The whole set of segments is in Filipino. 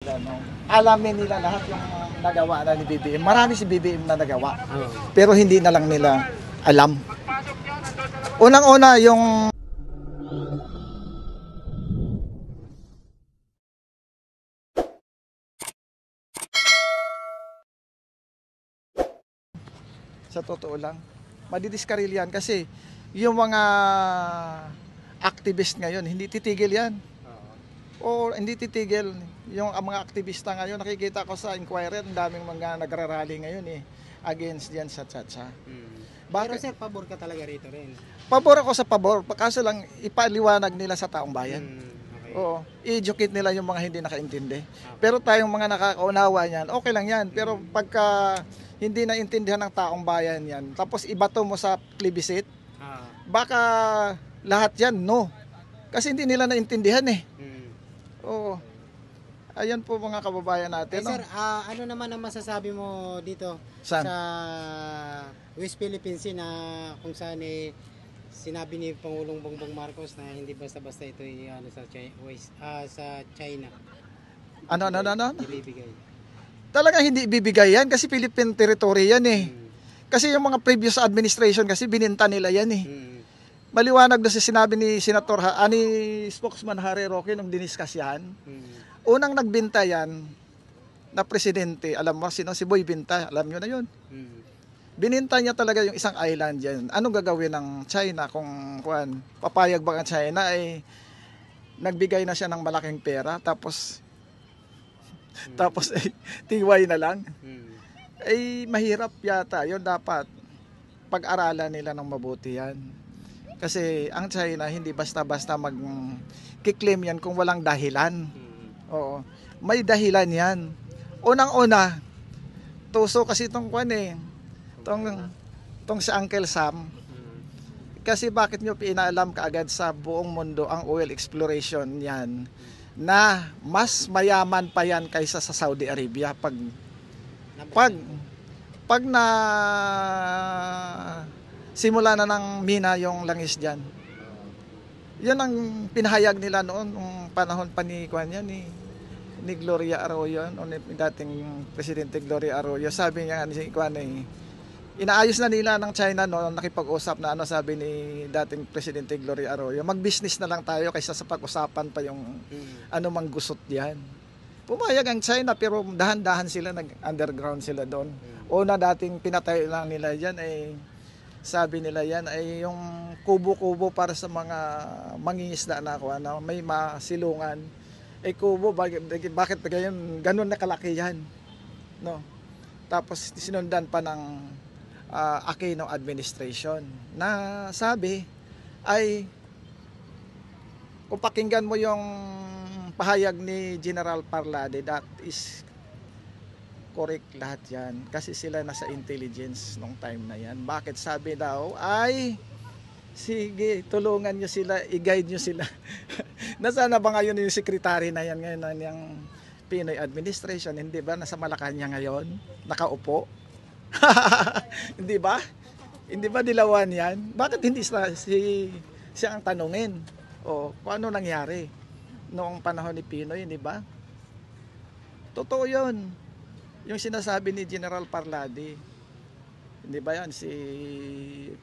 ano, alamin nila lahat yung nagawa na ni BBM. Marami si BBM na nagawa. Oo. Pero hindi na lang nila alam. Unang-una yung sa totoo lang, madidiskaril yan kasi yung mga activist ngayon, hindi titigil yan. O hindi titigil yung mga aktivista ngayon. Nakikita ko sa Inquirer, ang daming mga nagrarally ngayon against diyan sa Chacha. Pero sir, pabor ka talaga rito rin. Pabor ako sa pabor, kaso lang ipaliwanag nila sa taong bayan. Okay. Oo, i-educate nila yung mga hindi nakaintindi. Pero tayong mga nakakaunawa niyan, okay lang yan. Pero pagka hindi naintindihan ng taong bayan yan, tapos ibato mo sa plebiscite, baka lahat yan, no. Kasi hindi nila naintindihan Oo. Ayan po mga kababayan natin. Sir, ano naman ang masasabi mo dito Saan? sa West Philippines Sea na kung saan sinabi ni Pangulong Bongbong Marcos na hindi basta-basta ito sa China. Ano? Ibibigay. Talagang hindi ibibigay yan kasi Philippine territory yan Kasi yung mga previous administration kasi bininta nila yan Maliwanag na sinabi ni Senator ni spokesman Harry Roque nung diniskas yan. Unang nagbinta yan na presidente, alam mo sino? Si Boy Binta, alam nyo na yun. Bininta niya talaga yung isang island yan. Anong gagawin ng China kung papayag ba ang China ay nagbigay na siya ng malaking pera tapos tiway na lang. Mahirap yata. Yun dapat pag-aralan nila ng mabuti yan. Kasi ang China hindi basta-basta mag-claim yan kung walang dahilan. Oo. May dahilan yan. Unang-una, tuso kasi itong tong si Uncle Sam. Kasi bakit nyo pinaalam kaagad sa buong mundo ang oil exploration yan na mas mayaman pa yan kaysa sa Saudi Arabia pag na simula na ng mina yung langis dyan. Yan ang pinahayag nila noon nung panahon pa ni Gloria Arroyo o ni dating Presidente Gloria Arroyo. Sabi niya inaayos na nila ng China noon, nakipag-usap na sabi ni dating Presidente Gloria Arroyo, mag-business na lang tayo kaysa sa pag-usapan pa yung anumang gusot diyan. Pumayag ang China pero dahan-dahan sila, nag-underground sila doon. Una dating pinatay lang nila yan sabi nila yan ay yung kubo-kubo para sa mga mangingisda na may masilungan. Kubo, bakit ganun na kalaki yan? No? Tapos sinundan pa ng Aquino administration na sabi ay kung pakinggan mo yung pahayag ni General Parlade, that is correct lahat yan kasi sila nasa intelligence nung time na yan. Bakit sabi daw ay sige, tulungan nyo sila, i-guide nyo sila. Nasaan na ba ngayon yung secretary na yan ngayon ng Pinoy administration? Hindi ba nasa Malacanang ngayon? Nakaupo? Hindi ba? Hindi ba dilawan yan? Bakit hindi siya ang tanungin? O kung ano nangyari noong panahon ni Pinoy, hindi ba? Totoo yun. Yung sinasabi ni General Parlade, hindi ba yan si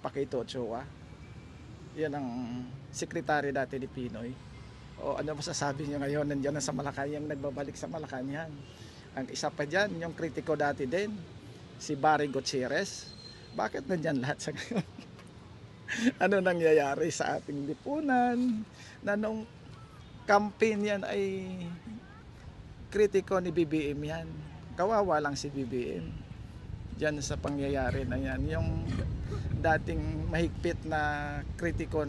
Paquito Ochoa? Yan ang sekretary dati ni Pinoy. O ano masasabi niyo ngayon, nandiyan na sa Malacanang, nagbabalik sa Malacanang. Ang isa pa dyan, yung kritiko dati din, si Barry Gutierrez. Bakit nandiyan lahat sa ngayon? Ano nangyayari sa ating lipunan? Na nung campaign yan ay kritiko ni BBM yan. Kawawa lang si BBM. Diyan sa pangyayari na yan. Yung dating mahigpit na kritiko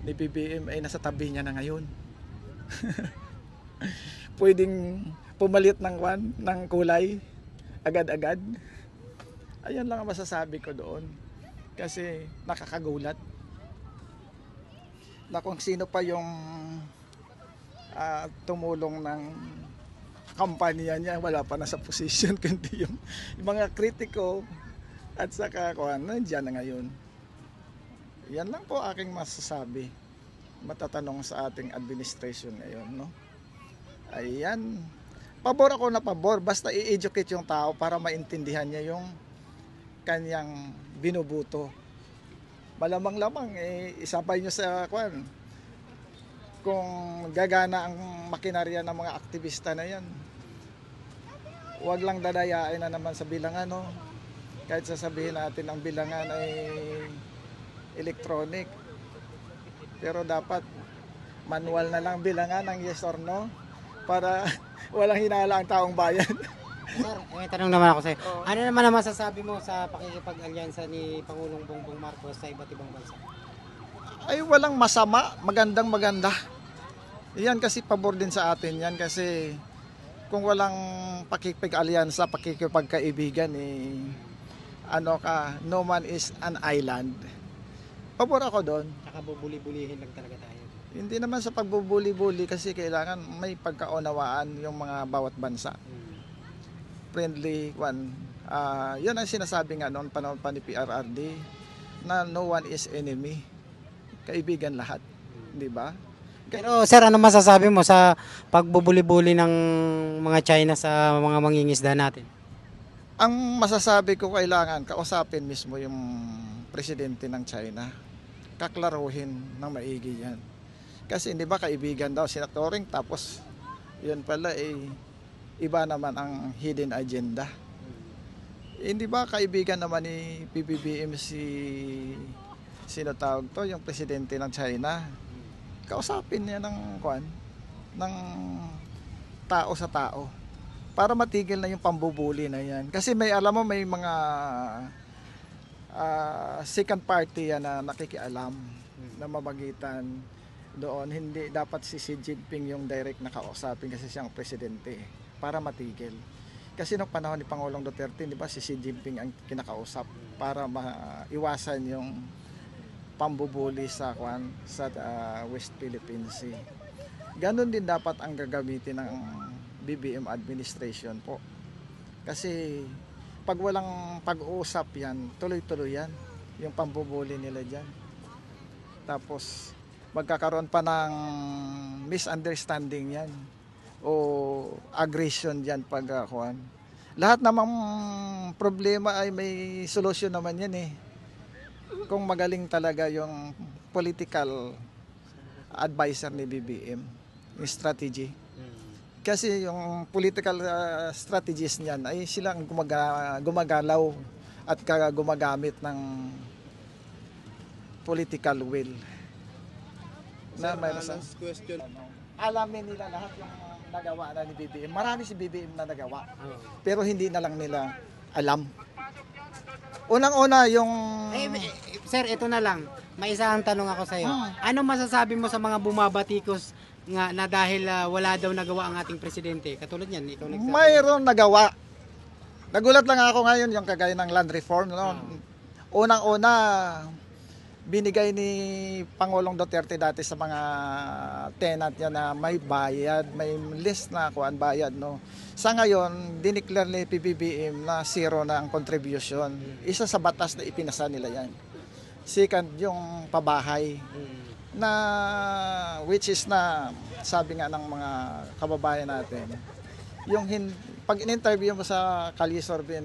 ni BBM ay nasa tabi niya na ngayon. Pwedeng pumalit ng kulay agad-agad. Ayun lang ang masasabi ko doon. Kasi nakakagulat na kung sino pa yung tumulong ng kampanya niya, wala pa na sa position, kundi yung mga kritiko at saka nandiyan na ngayon. Yan lang po aking masasabi, matatanong sa ating administration ngayon, no? Ayan. Pabor ako na pabor. Basta i-educate yung tao para maintindihan niya yung kanyang binubuto. Malamang-lamang, isabay nyo sa kwan. Kung gagana ang makinarya ng mga aktivista na yan, huwag lang dadayain na naman sa bilangan. No? Kahit sasabihin natin ang bilangan ay electronic. Pero dapat manual na lang bilangan ng yes or no para walang hinala ang taong bayan. Sir, may tanong naman ako sa'yo. Ano naman ang masasabi mo sa pakikipag-alyansa ni Pangulong Bongbong Marcos sa iba't ibang bansa? Ay walang masama, maganda. Yan kasi pabor din sa atin yan kasi kung walang pakikipag-alyansa, pakikipagkaibigan no man is an island. Pabor ako doon. Tsaka bubuli-bulihin lang talaga tayo. Hindi naman sa pagbubuli-buli kasi kailangan may pagkaunawaan yung mga bawat bansa. Friendly one. Yun ang sinasabi nga noon panahon pa ni PRRD na no one is enemy. Kaibigan lahat, di ba? Pero sir, ano masasabi mo sa pagbubuli-buli ng mga China sa mga mangingisda natin? Ang masasabi ko kailangan kausapin mismo yung presidente ng China. Kaklaruhin ng maigi yan. Kasi hindi ba kaibigan daw sinatoring tapos yun pala iba naman ang hidden agenda. Hindi ba kaibigan naman ni PBBM sino tawag to, yung presidente ng China. Kausapin niya ng tao sa tao para matigil na yung pambubuli na yan. Kasi may alam mo may mga second party yan na nakikialam na mamagitan doon. Hindi dapat si Xi Jinping yung direct na kausapin kasi siyang presidente para matigil. Kasi nung panahon ni Pangulong Duterte, di ba si Xi Jinping ang kinakausap para maiwasan yung pambubuli sa West Philippine Sea. Ganon din dapat ang gagamitin ng BBM administration po. Kasi pag walang pag-uusap yan, tuloy-tuloy yan. Yung pambubuli nila dyan. Tapos magkakaroon pa ng misunderstanding yan o aggression dyan pag lahat namang problema ay may solusyon naman yan kung magaling talaga yung political advisor ni BBM yung strategy kasi yung political strategies niyan ay silang gumagalaw at gumagamit ng political will na may question. alamin nila lahat yung nagawa na ni BBM. Marami si BBM na nagawa. Pero hindi na lang nila alam. Unang-una yung Sir, ito na lang. May isang tanong ako sa iyo. Ano masasabi mo sa mga bumabatikos nga na dahil wala daw nagawa ang ating presidente? Katulad niyan, ikaw nagsabi. mayroon nagawa. Nagulat lang ako ngayon yung kagaya ng land reform. No? Unang-una, binigay ni Pangulong Duterte dati sa mga tenant niya na may bayad, may list na bayad. No? Sa ngayon, dineclare ni PBBM na zero na ang contribution. Isa sa batas na ipinasa nila yan. Second, yung pabahay. Na which is na sabi nga ng mga kababayan natin yung pag in-interview mo sa Kalisorbe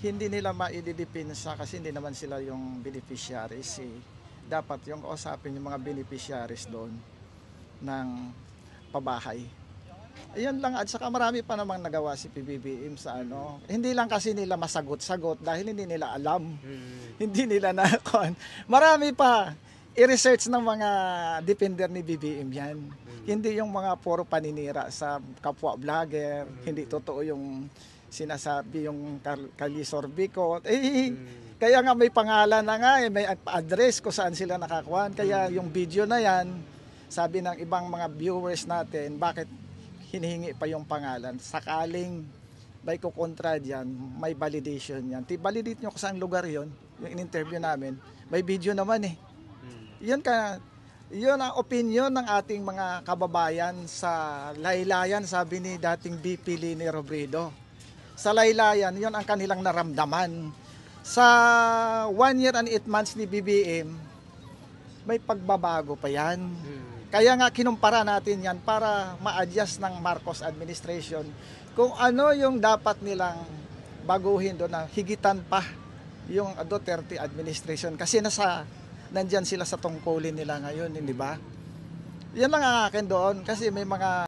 hindi nila maididepensa kasi hindi naman sila yung beneficiaries dapat yung kausapin yung mga beneficiaries doon ng pabahay. Ayun lang, at saka marami pa namang nagawa si PBBM sa hindi lang kasi nila masagot-sagot dahil hindi nila alam. Hindi nila marami pa i-research ng mga defender ni BBM yan. Hindi yung mga puro paninira sa kapwa vlogger, hindi totoo yung sinasabi yung Kalisorbe ko. Kaya nga may pangalan na nga, may address kung saan sila nakakuan. Kaya yung video na yan, sabi ng ibang mga viewers natin, bakit hinihingi pa yung pangalan? Sakaling may kukontra dyan, may validation yan. Validate nyo kung saan lugar yon yung in-interview namin. May video naman Yun ang opinion ng ating mga kababayan sa laylayan, sabi ni dating VP Leni Robredo. Sa laylayan, yun ang kanilang naramdaman. Sa 1 year and 8 months ni BBM, may pagbabago pa yan. Kaya nga kinumpara natin yan para ma-adjust ng Marcos administration kung ano yung dapat nilang baguhin doon na higitan pa yung Duterte administration. Kasi nandyan sila sa tungkulin nila ngayon, hindi ba? Yan lang ang akin doon kasi may mga